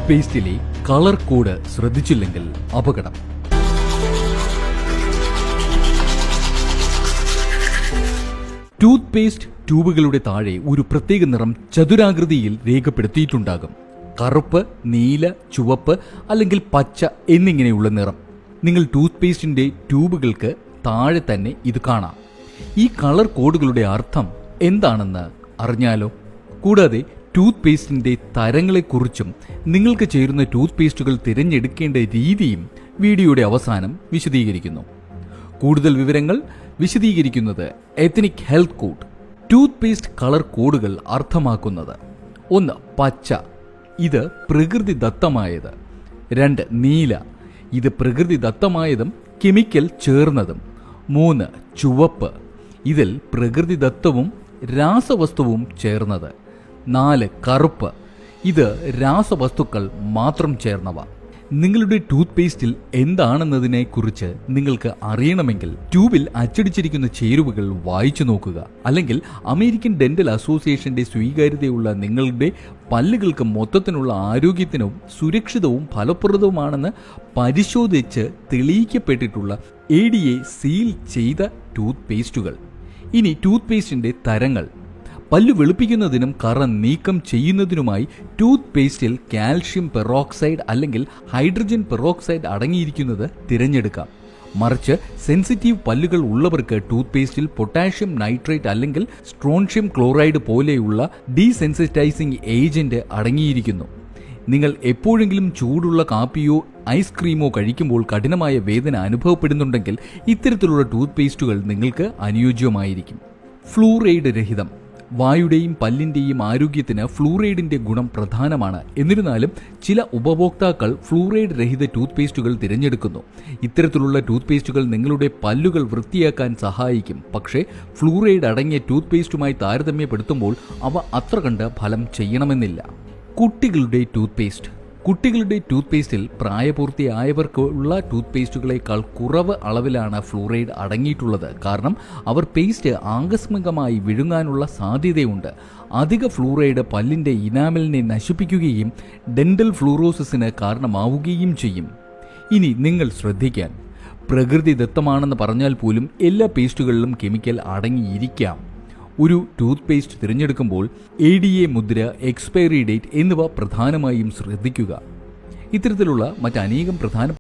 Tooth പേസ്റ്റിലെ colour code ശ്രദ്ധിച്ചില്ലെങ്കിൽ അപകടം. Tooth paste ട്യൂബുകളുടെ താഴെ ഒരു പ്രത്യേക നിറം ചതുരാകൃതിയിൽ രേഖപ്പെടുത്തിയിട്ടുണ്ടാകും. കറുപ്പ്, നീല, ചുവപ്പ് അല്ലെങ്കിൽ പച്ച എന്നിങ്ങനെയുള്ള നിറം. നിങ്ങൾ ടൂത്ത് പേസ്റ്റിന്റെ ട്യൂബുകൾക്ക് താഴെ തന്നെ ഇത് കാണാം. ഈ കളർ കോഡുകളുടെ അർത്ഥം എന്താണെന്ന് അറിഞ്ഞാലോ? കൂടാതെ ടൂത്ത് പേസ്റ്റിന്റെ തരങ്ങളെക്കുറിച്ചും നിങ്ങൾക്ക് ചേരുന്ന ടൂത്ത് പേസ്റ്റുകൾ തിരഞ്ഞെടുക്കേണ്ട രീതിയും വീഡിയോയുടെ അവസാനം വിശദീകരിക്കുന്നു. കൂടുതൽ വിവരങ്ങൾ വിശദീകരിക്കുന്നത് ethnic health code. Tooth paste colour കോഡുകൾ അർത്ഥമാക്കുന്നത്: 1. പച്ച, ഇത് പ്രകൃതിദത്തമായത്. 2. നീല, ഇത് പ്രകൃതിദത്തമായതും കെമിക്കൽ ചേർന്നതും. 3. ചുവപ്പ്, ഇതിൽ പ്രകൃതിദത്തവും രാസവസ്തുവും ചേർന്നത്. 4. കറുപ്പ്, ഇത് രാസവസ്തുക്കൾ മാത്രം ചേർന്നവ. നിങ്ങളുടെ ടൂത്ത് പേസ്റ്റിൽ എന്താണെന്നതിനെ കുറിച്ച് നിങ്ങൾക്ക് അറിയണമെങ്കിൽ ട്യൂബിൽ അച്ചടിച്ചിരിക്കുന്ന ചേരുവകൾ വായിച്ചു നോക്കുക. അല്ലെങ്കിൽ അമേരിക്കൻ ഡെന്റൽ അസോസിയേഷന്റെ സ്വീകാര്യതയുള്ള നിങ്ങളുടെ പല്ലുകൾക്ക് മൊത്തത്തിനുള്ള ആരോഗ്യത്തിനും സുരക്ഷിതവും ഫലപ്രദവുമാണെന്ന് പരിശോധിച്ച് തെളിയിക്കപ്പെട്ടിട്ടുള്ള ADA സീൽ ചെയ്ത ടൂത്ത് പേസ്റ്റുകൾ. ഇനി ടൂത്ത് പേസ്റ്റിന്റെ തരങ്ങൾ. പല്ല് വെളുപ്പിക്കുന്നതിനും കറ നീക്കം ചെയ്യുന്നതിനുമായി ടൂത്ത് പേസ്റ്റിൽ കാൽഷ്യം പെറോക്സൈഡ് അല്ലെങ്കിൽ ഹൈഡ്രജൻ പെറോക്സൈഡ് അടങ്ങിയിരിക്കുന്നത് തിരഞ്ഞെടുക്കാം. മറിച്ച് സെൻസിറ്റീവ് പല്ലുകൾ ഉള്ളവർക്ക് ടൂത്ത് പേസ്റ്റിൽ പൊട്ടാഷ്യം നൈട്രേറ്റ് അല്ലെങ്കിൽ സ്ട്രോൺഷ്യം ക്ലോറൈഡ് പോലെയുള്ള ഡീസെൻസിറ്റൈസിംഗ് ഏജന്റ് അടങ്ങിയിരിക്കുന്നു. നിങ്ങൾ എപ്പോഴെങ്കിലും ചൂടുള്ള കാപ്പിയോ ഐസ്ക്രീമോ കഴിക്കുമ്പോൾ കഠിനമായ വേദന അനുഭവപ്പെടുന്നുണ്ടെങ്കിൽ ഇത്തരത്തിലുള്ള ടൂത്ത് പേസ്റ്റുകൾ നിങ്ങൾക്ക് അനുയോജ്യമായിരിക്കും. ഫ്ലൂറൈഡ് രഹിതം. വായുടെയും പല്ലിന്റെയും ആരോഗ്യത്തിന് ഫ്ലൂറൈഡിന്റെ ഗുണം പ്രധാനമാണ്. എന്നിരുന്നാലും ചില ഉപഭോക്താക്കൾ ഫ്ലൂറൈഡ് രഹിത ടൂത്ത് പേസ്റ്റുകൾ തിരഞ്ഞെടുക്കുന്നു. ഇത്തരത്തിലുള്ള ടൂത്ത് പേസ്റ്റുകൾ നിങ്ങളുടെ പല്ലുകൾ വൃത്തിയാക്കാൻ സഹായിക്കും. പക്ഷേ ഫ്ലൂറൈഡ് അടങ്ങിയ ടൂത്ത് പേസ്റ്റുമായി താരതമ്യപ്പെടുത്തുമ്പോൾ അവ അത്ര കണ്ട് ഫലം ചെയ്യണമെന്നില്ല. കുട്ടികളുടെ ടൂത്ത് പേസ്റ്റ്. കുട്ടികളുടെ ടൂത്ത് പേസ്റ്റിൽ പ്രായപൂർത്തിയായവർക്കുള്ള ടൂത്ത് പേസ്റ്റുകളേക്കാൾ കുറവ് അളവിലാണ് ഫ്ലൂറൈഡ് അടങ്ങിയിട്ടുള്ളത്. കാരണം അവർ പേസ്റ്റ് ആകസ്മികമായി വിഴുങ്ങാനുള്ള സാധ്യതയുണ്ട്. അധിക ഫ്ലൂറൈഡ് പല്ലിന്റെ ഇനാമലിനെ നശിപ്പിക്കുകയും ഡെന്റൽ ഫ്ലൂറോസിസിന് കാരണമാവുകയും ചെയ്യും. ഇനി നിങ്ങൾ ശ്രദ്ധിക്കാൻ, പ്രകൃതിദത്തമാണെന്ന് പറഞ്ഞാൽ പോലും എല്ലാ പേസ്റ്റുകളിലും കെമിക്കൽ അടങ്ങിയിരിക്കാം. ഒരു ടൂത്ത് പേസ്റ്റ് തിരഞ്ഞെടുക്കുമ്പോൾ ADA മുദ്ര, എക്സ്പയറി ഡേറ്റ് എന്നിവ പ്രധാനമായും ശ്രദ്ധിക്കുക. ഇത്തരത്തിലുള്ള മറ്റനേകം പ്രധാന